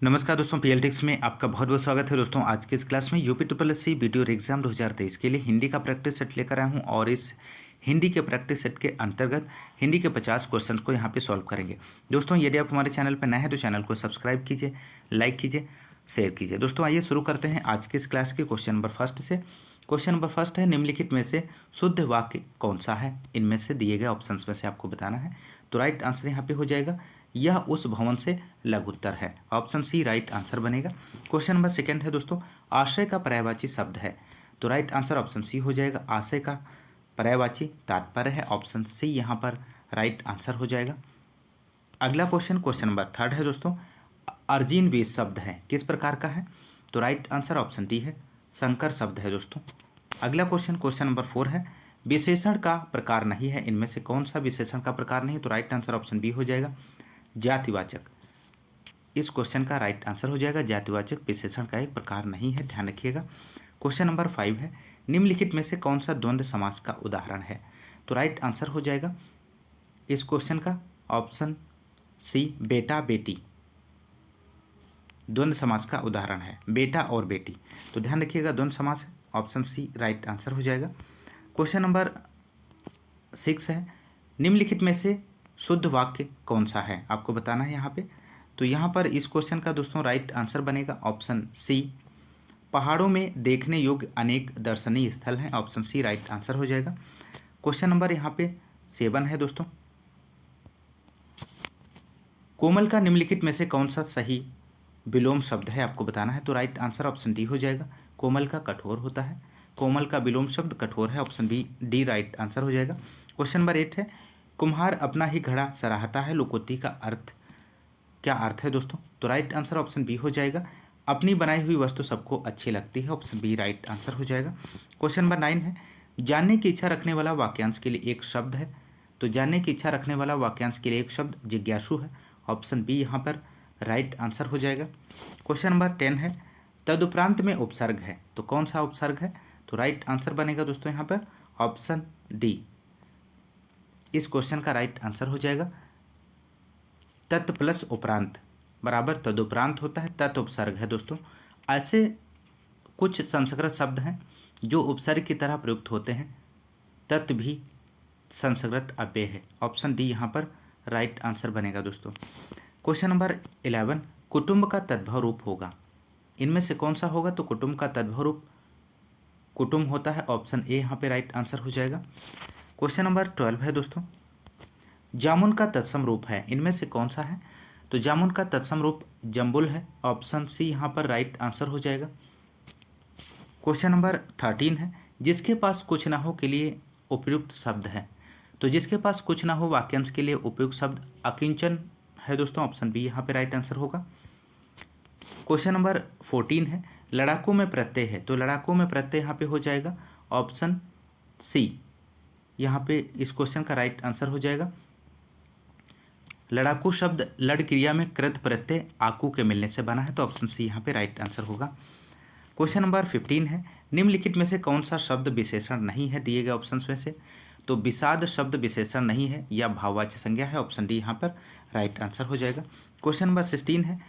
नमस्कार दोस्तों, पीएलटिक्स में आपका बहुत बहुत स्वागत है। दोस्तों आज के इस क्लास में UP triple S C video exam 2023 के लिए हिंदी का प्रैक्टिस सेट लेकर आया हूं और इस हिंदी के प्रैक्टिस सेट के अंतर्गत हिंदी के 50 क्वेश्चन को यहां पे सॉल्व करेंगे। दोस्तों यदि आप हमारे चैनल पर नए हैं तो चैनल को सब्सक्राइब कीजिए, लाइक कीजिए, शेयर कीजिए। दोस्तों आइए शुरू करते हैं आज के इस क्लास के क्वेश्चन नंबर फर्स्ट से। क्वेश्चन नंबर फर्स्ट है, निम्नलिखित में से शुद्ध वाक्य कौन सा है? इनमें से दिए गए ऑप्शंस में से आपको बताना है। तो राइट आंसर यहाँ पे हो जाएगा, यह उस भवन से लघु उत्तर है। ऑप्शन सी राइट आंसर बनेगा। क्वेश्चन नंबर सेकंड है दोस्तों, आशय का पर्यायवाची शब्द है। तो राइट आंसर ऑप्शन सी हो जाएगा, आशय का पर्यायवाची तात्पर्य है। ऑप्शन सी यहाँ पर राइट आंसर हो जाएगा। अगला क्वेश्चन, क्वेश्चन नंबर थर्ड है दोस्तों, अर्जिन वेद शब्द है, किस प्रकार का है? तो राइट आंसर ऑप्शन डी है, संकर शब्द है दोस्तों। अगला क्वेश्चन, क्वेश्चन नंबर 4 है, विशेषण का प्रकार नहीं है, इनमें से कौन सा विशेषण का प्रकार नहीं है? तो राइट आंसर ऑप्शन बी हो जाएगा, जातिवाचक। इस क्वेश्चन का राइट आंसर हो जाएगा, जातिवाचक विशेषण का एक प्रकार नहीं है, ध्यान रखिएगा। क्वेश्चन नंबर 5 है, निम्नलिखित में से कौन सा द्वंद्व समास का उदाहरण है? तो राइट आंसर हो जाएगा इस क्वेश्चन का ऑप्शन सी, बेटा बेटी द्वंद्व समास का उदाहरण है, बेटा और बेटी। तो ध्यान रखिएगा द्वंद्व समास है, ऑप्शन सी राइट आंसर हो जाएगा। क्वेश्चन नंबर 6 है, निम्नलिखित में से शुद्ध वाक्य कौन सा है? आपको बताना है यहाँ पे। तो यहाँ पर इस क्वेश्चन का दोस्तों राइट आंसर बनेगा ऑप्शन सी, पहाड़ों में देखने योग्य अनेक दर्शनीय स्थल हैं। ऑप्शन सी राइट आंसर हो जाएगा। क्वेश्चन नंबर यहाँ पे 7 है दोस्तों, कोमल का निम्नलिखित में से कौन सा सही विलोम शब्द है? आपको बताना है। तो राइट आंसर ऑप्शन डी हो जाएगा, कोमल का कठोर होता है। कोमल का विलोम शब्द कठोर है। Option B D right answer हो जाएगा। क्वेश्चन नंबर 8 है, कुम्हार अपना ही घड़ा सराहता है, लोकोक्ति का अर्थ क्या अर्थ है दोस्तों? तो राइट आंसर ऑप्शन बी हो जाएगा, अपनी बनाई हुई वस्तु सबको अच्छी लगती है। ऑप्शन बी राइट आंसर हो जाएगा। क्वेश्चन नंबर 9 है, जानने की इच्छा रखने वाला वाक्यांश के लिए एक शब्द है। तो जानने की इच्छा रखने वाला वाक्यांश के लिए एक शब्द जिज्ञासु है। ऑप्शन बी यहाँ पर राइट आंसर हो जाएगा। क्वेश्चन नंबर 10 है, तदुपरांत में उपसर्ग है, तो कौन सा उपसर्ग है? तो राइट आंसर बनेगा दोस्तों यहाँ पर ऑप्शन डी, इस क्वेश्चन का राइट आंसर हो जाएगा, तत् प्लस उपरांत बराबर तदुपरांत होता है, तत् उपसर्ग है दोस्तों। ऐसे कुछ संस्कृत शब्द हैं जो उपसर्ग की तरह प्रयुक्त होते हैं, तत् भी संस्कृत अव्यय है। ऑप्शन डी यहाँ पर राइट आंसर बनेगा दोस्तों। क्वेश्चन नंबर 11, कुटुंब का तद्भव रूप होगा, इनमें से कौन सा होगा? तो कुटुंब का तद्भव रूप कुटुंब होता है। ऑप्शन ए यहाँ पे राइट आंसर हो जाएगा। क्वेश्चन नंबर 12 है दोस्तों, जामुन का तत्सम रूप है, इनमें से कौन सा है? तो जामुन का तत्सम रूप जम्बुल है। ऑप्शन सी यहाँ पर राइट आंसर हो जाएगा। क्वेश्चन नंबर 13 है, जिसके पास कुछ ना हो के लिए उपयुक्त शब्द है। तो जिसके पास कुछ ना हो वाक्यांश के लिए उपयुक्त शब्द अकिंचन है दोस्तों। ऑप्शन बी यहाँ पे राइट आंसर होगा। क्वेश्चन नंबर 14 है, लड़ाकू में प्रत्यय है, तो लड़ाकू में प्रत्यय यहाँ पे हो जाएगा ऑप्शन सी, यहाँ पे इस क्वेश्चन का राइट आंसर हो जाएगा। लड़ाकू शब्द लड़ क्रिया में कृत प्रत्यय आकू के मिलने से बना है, तो ऑप्शन सी यहाँ पे राइट आंसर होगा। क्वेश्चन नंबर 15 है, निम्नलिखित में से कौन सा शब्द विशेषण नहीं है दिए गए ऑप्शंस में से? तो विषाद शब्द विशेषण नहीं है या भाववाच्य संज्ञा है। ऑप्शन डी यहाँ पर राइट आंसर हो जाएगा। क्वेश्चन नंबर 16 है,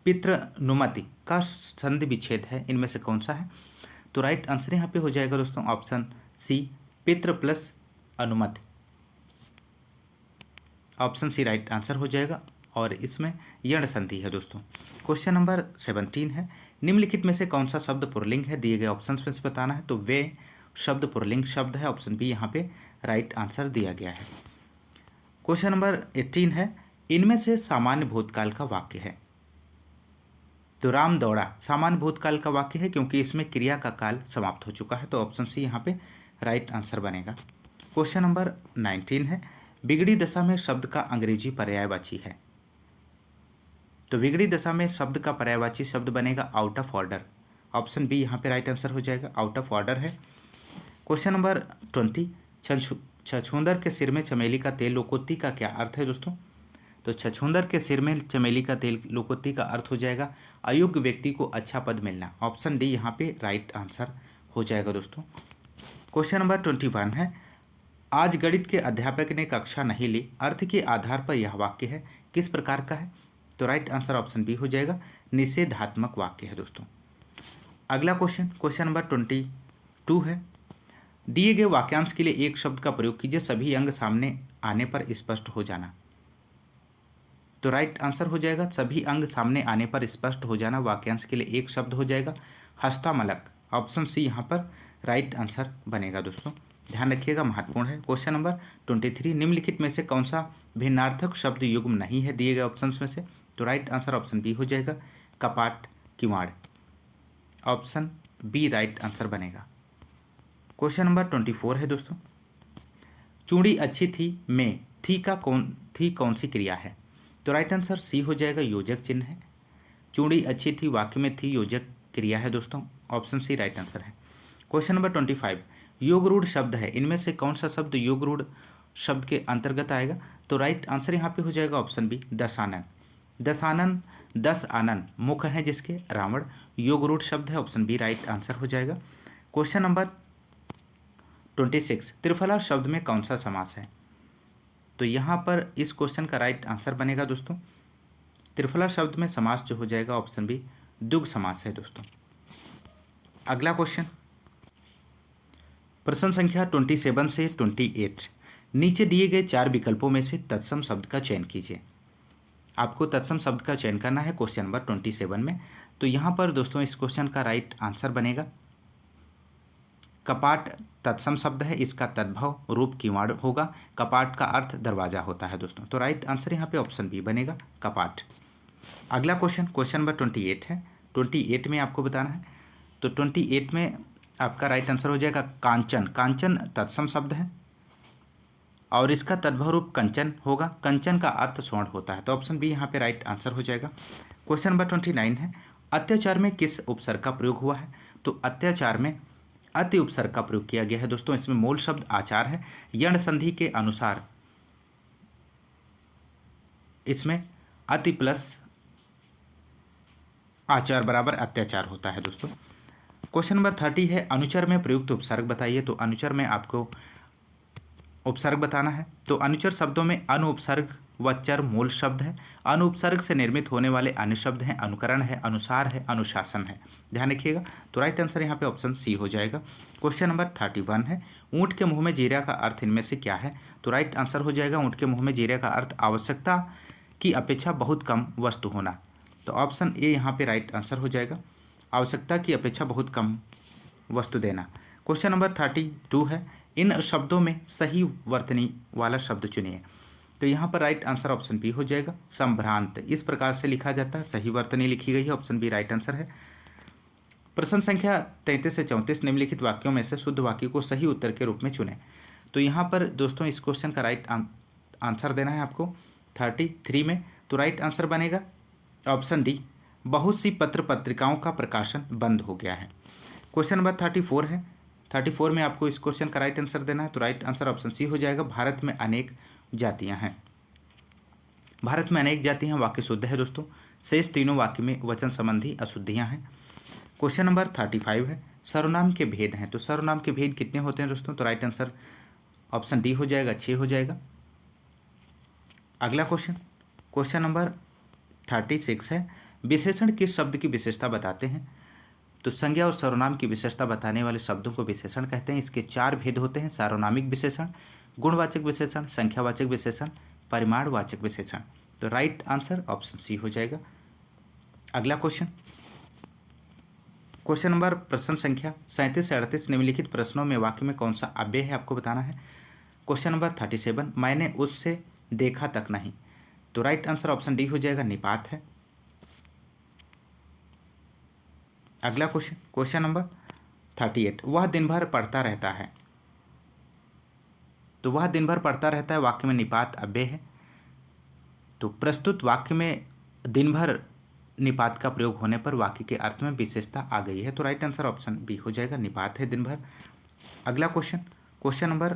पितृनुमति का संधि विच्छेद है, इनमें से कौन सा है? तो राइट आंसर यहाँ पे हो जाएगा दोस्तों ऑप्शन सी, पितृ प्लस अनुमति। ऑप्शन सी राइट आंसर हो जाएगा और इसमें यण संधि है दोस्तों। क्वेश्चन नंबर 17 है, निम्नलिखित में से कौन सा शब्द पुल्लिंग है? दिए गए ऑप्शंस में से बताना है। तो वे शब्द पुल्लिंग शब्द है। ऑप्शन बी यहाँ पे राइट आंसर दिया गया है। क्वेश्चन नंबर 18 है, इनमें से सामान्य भूतकाल का वाक्य है। तो राम दौड़ा सामान्य भूतकाल का वाक्य है क्योंकि इसमें क्रिया का काल समाप्त हो चुका है। तो ऑप्शन सी यहाँ पे राइट आंसर बनेगा। क्वेश्चन नंबर 19 है, बिगड़ी दशा में शब्द का अंग्रेजी पर्यायवाची है। तो बिगड़ी दशा में शब्द का पर्यायवाची शब्द बनेगा out of order. Option B यहाँ पे राइट आंसर हो जाएगा, आउट ऑफ ऑर्डर है। क्वेश्चन नंबर 20, छछूंदर के सिर में चमेली का तेल लोकोक्ति का क्या अर्थ है दोस्तों? तो छछूंदर के सिर में चमेली का तेल लोकोक्ति का अर्थ हो जाएगा अयोग्य व्यक्ति को अच्छा पद मिलना। ऑप्शन डी यहाँ पे राइट आंसर हो जाएगा दोस्तों। क्वेश्चन नंबर 21 है, आज गणित के अध्यापक ने कक्षा नहीं ली, अर्थ के आधार पर यह वाक्य है, किस प्रकार का है? तो राइट आंसर ऑप्शन बी हो जाएगा, निषेधात्मक वाक्य है दोस्तों। अगला क्वेश्चन नंबर 22 है, दिए गए वाक्यांश के लिए एक शब्द का प्रयोग कीजिए, सभी अंग सामने आने पर स्पष्ट हो जाना। तो राइट आंसर हो जाएगा, सभी अंग सामने आने पर स्पष्ट हो जाना वाक्यांश के लिए एक शब्द हो जाएगा, हस्तामलक। ऑप्शन सी यहाँ पर राइट आंसर बनेगा दोस्तों, ध्यान रखिएगा, महत्वपूर्ण है। क्वेश्चन नंबर 23, निम्नलिखित में से कौन सा भिन्नार्थक शब्द युग्म नहीं है दिए गए ऑप्शंस में से? तो राइट आंसर ऑप्शन बी हो जाएगा, कपाट, किवाड़। ऑप्शन बी राइट आंसर बनेगा। क्वेश्चन नंबर 24 है दोस्तों, चूड़ी अच्छी थी में थी कौन सी क्रिया है? तो राइट आंसर सी हो जाएगा, योजक चिन्ह है। चूड़ी अच्छी थी वाक्य में थी योजक क्रिया है दोस्तों, ऑप्शन सी राइट आंसर है। क्वेश्चन नंबर 25, योगरूढ़ शब्द है, इनमें से कौन सा शब्द योगरूढ़ शब्द के अंतर्गत आएगा? तो राइट आंसर यहाँ पे हो जाएगा ऑप्शन बी, दशानन। दशानन, 10 आनन मुख हैं जिसके, रावण, योगरूढ़ शब्द है, ऑप्शन बी राइट आंसर हो जाएगा। क्वेश्चन नंबर 26, त्रिफला शब्द में कौन सा समास है? तो यहाँ पर इस क्वेश्चन का राइट आंसर बनेगा दोस्तों, त्रिफला शब्द में समास जो हो जाएगा ऑप्शन बी, द्विगु समास है दोस्तों। अगला क्वेश्चन, प्रश्न संख्या 27 से 28, नीचे दिए गए 4 विकल्पों में से तत्सम शब्द का चयन कीजिए। आपको तत्सम शब्द का चयन करना है क्वेश्चन नंबर 27 में। तो यहाँ पर दोस्तों इस क्वेश्चन का राइट आंसर बनेगा, कपाट तत्सम शब्द है, इसका तद्भव रूप किवाड़ होगा, कपाट का अर्थ दरवाजा होता है दोस्तों। तो राइट आंसर यहाँ पे ऑप्शन बी बनेगा, कपाट। अगला क्वेश्चन नंबर 28 है, 28 में आपको बताना है। तो 28 में आपका राइट आंसर हो जाएगा कांचन। कांचन तत्सम शब्द है और इसका तद्भव रूप कंचन होगा, कंचन का अर्थ स्वर्ण होता है, तो ऑप्शन बी यहाँ पे राइट आंसर हो जाएगा। क्वेश्चन नंबर 29 है, अत्याचार में किस उपसर्ग का प्रयोग हुआ है? तो अत्याचार में अति उपसर्ग का प्रयोग किया गया है दोस्तों, इसमें मूल शब्द आचार है, यण संधि के अनुसार इसमें अति प्लस आचार बराबर अत्याचार होता है दोस्तों। क्वेश्चन नंबर 30 है, अनुचर में प्रयुक्त उपसर्ग बताइए। तो अनुचर में आपको उपसर्ग बताना है। तो अनुचर शब्दों में अनु उपसर्ग व चर मूल शब्द है, अनु उपसर्ग से निर्मित होने वाले अन्य शब्द हैं, अनुकरण है, अनुसार है, अनुशासन है, ध्यान रखिएगा। तो राइट आंसर यहाँ पे ऑप्शन सी हो जाएगा। क्वेश्चन नंबर 31 है, ऊँट के मुंह में जीरा का अर्थ इनमें से क्या है? तो राइट आंसर हो जाएगा, ऊँट के मुंह में जीरे का अर्थ आवश्यकता की अपेक्षा बहुत कम वस्तु होना। तो ऑप्शन ए यहाँ पे राइट आंसर हो जाएगा, आवश्यकता की अपेक्षा बहुत कम वस्तु देना। क्वेश्चन नंबर 32 है, इन शब्दों में सही वर्तनी वाला शब्द चुनिए। तो यहाँ पर राइट आंसर ऑप्शन बी हो जाएगा, संभ्रांत। इस प्रकार से लिखा जाता है, सही वर्तनी लिखी गई है, ऑप्शन बी राइट आंसर है। प्रश्न संख्या 33 से 34, निम्नलिखित वाक्यों में से शुद्ध वाक्य को सही उत्तर के रूप में चुनें। तो यहाँ पर दोस्तों इस क्वेश्चन का राइट आंसर देना है आपको 33 में। तो राइट आंसर बनेगा ऑप्शन डी, बहुत सी पत्र पत्रिकाओं का प्रकाशन बंद हो गया है। क्वेश्चन नंबर 34 है, 34 में आपको इस क्वेश्चन का राइट आंसर देना है। तो राइट आंसर ऑप्शन सी हो जाएगा, भारत में अनेक जातियां हैं। भारत में अनेक जातियां, वाक्य शुद्ध है दोस्तों। शेष तीनों वाक्य में वचन संबंधी अशुद्धियां हैं। क्वेश्चन नंबर 35 है, सर्वनाम के भेद हैं। तो सर्वनाम के भेद कितने होते हैं दोस्तों? तो राइट आंसर ऑप्शन डी हो जाएगा, 6 हो जाएगा। अगला क्वेश्चन नंबर 36 है, विशेषण किस शब्द की विशेषता बताते हैं? तो संज्ञा और सर्वनाम की विशेषता बताने वाले शब्दों को विशेषण कहते हैं। इसके 4 भेद होते हैं, सार्वनामिक विशेषण, गुणवाचक विशेषण, संख्यावाचक विशेषण, परिमाणवाचक विशेषण। तो राइट आंसर ऑप्शन सी हो जाएगा। अगला क्वेश्चन नंबर प्रश्न संख्या 37 से 38, निम्नलिखित प्रश्नों में वाक्य में कौन सा अव्यय है आपको बताना है। क्वेश्चन नंबर 37, मैंने उससे देखा तक नहीं। तो राइट आंसर ऑप्शन डी हो जाएगा, निपात है। अगला क्वेश्चन नंबर 38, वह दिन भर पढ़ता रहता है। तो वह दिन भर पढ़ता रहता है वाक्य में निपात अव्यय है। तो प्रस्तुत वाक्य में दिन भर निपात का प्रयोग होने पर वाक्य के अर्थ में विशेषता आ गई है। तो राइट आंसर ऑप्शन बी हो जाएगा, निपात है दिन भर। अगला क्वेश्चन नंबर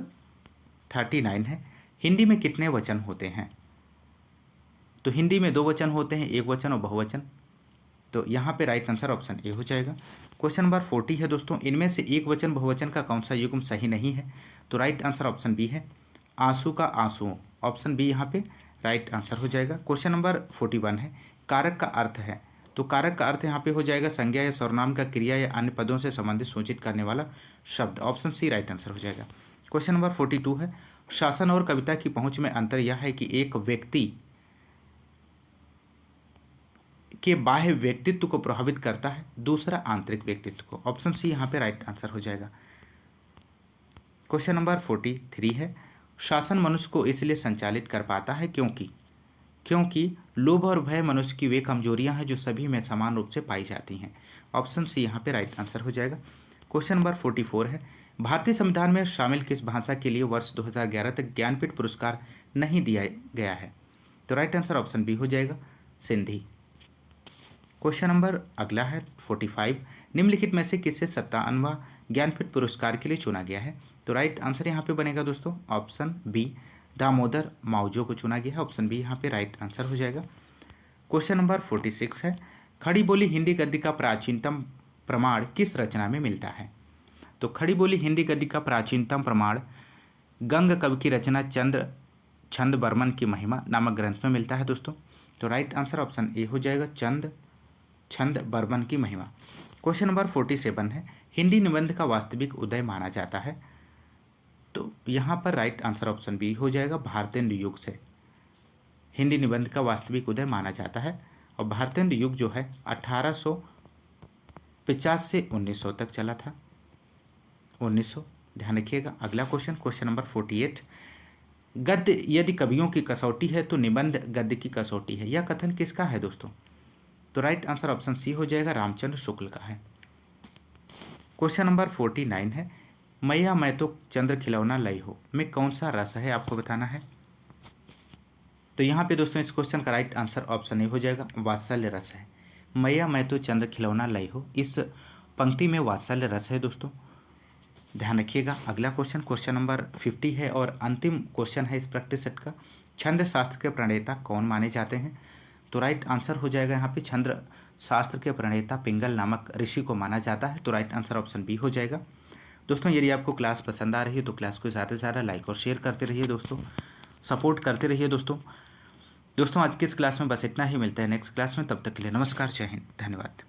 39 है, हिंदी में कितने वचन होते हैं? तो हिंदी में 2 वचन होते हैं, एक वचन और बहुवचन। तो यहाँ पे राइट आंसर ऑप्शन ए हो जाएगा। क्वेश्चन नंबर 40 है दोस्तों, इनमें से एक वचन बहुवचन का कौन सा युग्म सही नहीं है? तो राइट आंसर ऑप्शन बी है, आंसू का आंसुओं। ऑप्शन बी यहाँ पे राइट आंसर हो जाएगा। क्वेश्चन नंबर 41 है, कारक का अर्थ है। तो कारक का अर्थ यहाँ पे हो जाएगा संज्ञा या सर्वनाम का क्रिया या अन्य पदों से संबंधित सूचित करने वाला शब्द, ऑप्शन सी राइट आंसर हो जाएगा। क्वेश्चन नंबर 42 है, शासन और कविता की पहुंच में अंतर यह है कि एक व्यक्ति के बाह्य व्यक्तित्व को प्रभावित करता है, दूसरा आंतरिक व्यक्तित्व को, ऑप्शन सी यहाँ पे राइट आंसर हो जाएगा। क्वेश्चन नंबर 43 है, शासन मनुष्य को इसलिए संचालित कर पाता है क्योंकि लोभ और भय मनुष्य की वे कमजोरियां हैं जो सभी में समान रूप से पाई जाती हैं, ऑप्शन सी यहाँ पे राइट आंसर हो जाएगा। क्वेश्चन नंबर 44 है, भारतीय संविधान में शामिल किस भाषा के लिए वर्ष 2011 तक ज्ञानपीठ पुरस्कार नहीं दिया गया है? तो राइट आंसर ऑप्शन बी हो जाएगा, सिंधी। क्वेश्चन नंबर अगला है 45, निम्नलिखित में से किसे 57वां ज्ञानपीठ पुरस्कार के लिए चुना गया है? तो राइट आंसर यहाँ पे बनेगा दोस्तों ऑप्शन बी, दामोदर मावजो को चुना गया है, ऑप्शन बी यहाँ पे राइट आंसर हो जाएगा। क्वेश्चन नंबर 46 है, खड़ी बोली हिंदी गद्य का प्राचीनतम प्रमाण किस रचना में मिलता है? तो खड़ी बोली हिंदी गद्य का प्राचीनतम प्रमाण गंग कवि की रचना छंद बर्मन की महिमा नामक ग्रंथ में मिलता है दोस्तों। तो राइट आंसर ऑप्शन ए हो जाएगा, छंद बर्मन की महिमा। क्वेश्चन नंबर 47 है, हिंदी निबंध का वास्तविक उदय माना जाता है? तो यहाँ पर राइट आंसर ऑप्शन बी हो जाएगा, भारतेंदु युग से हिंदी निबंध का वास्तविक उदय माना जाता है। और भारतेंदु युग जो है 1850 से 1900 तक चला था, 1900, ध्यान रखिएगा। अगला क्वेश्चन नंबर 48, गद्य यदि कवियों की कसौटी है तो निबंध गद्य की कसौटी है, यह कथन किसका है दोस्तों? तो राइट आंसर ऑप्शन सी हो जाएगा, रामचंद्र शुक्ल का है। क्वेश्चन नंबर 49 है, मैया मैं तो चंद्र खिलौना लाई हो में कौन सा रस है, आपको बताना है। तो यहाँ पे दोस्तों इस क्वेश्चन का राइट आंसर ऑप्शन ए हो जाएगा, वात्सल्य रस है। मैया मैं तो चंद्र खिलौना लाई हो, इस पंक्ति में वात्सल्य रस है दोस्तों, ध्यान रखिएगा। अगला क्वेश्चन नंबर 50 है और अंतिम क्वेश्चन है इस प्रैक्टिस सेट का, छंद शास्त्र के प्रणेता कौन माने जाते हैं? तो राइट आंसर हो जाएगा यहाँ पे, छंद शास्त्र के प्रणेता पिंगल नामक ऋषि को माना जाता है। तो राइट आंसर ऑप्शन बी हो जाएगा। दोस्तों यदि आपको क्लास पसंद आ रही है तो क्लास को ज़्यादा से ज़्यादा लाइक और शेयर करते रहिए दोस्तों, सपोर्ट करते रहिए दोस्तों। आज की इस क्लास में बस इतना ही, मिलता है नेक्स्ट क्लास में, तब तक के लिए नमस्कार, जय हिंद, धन्यवाद।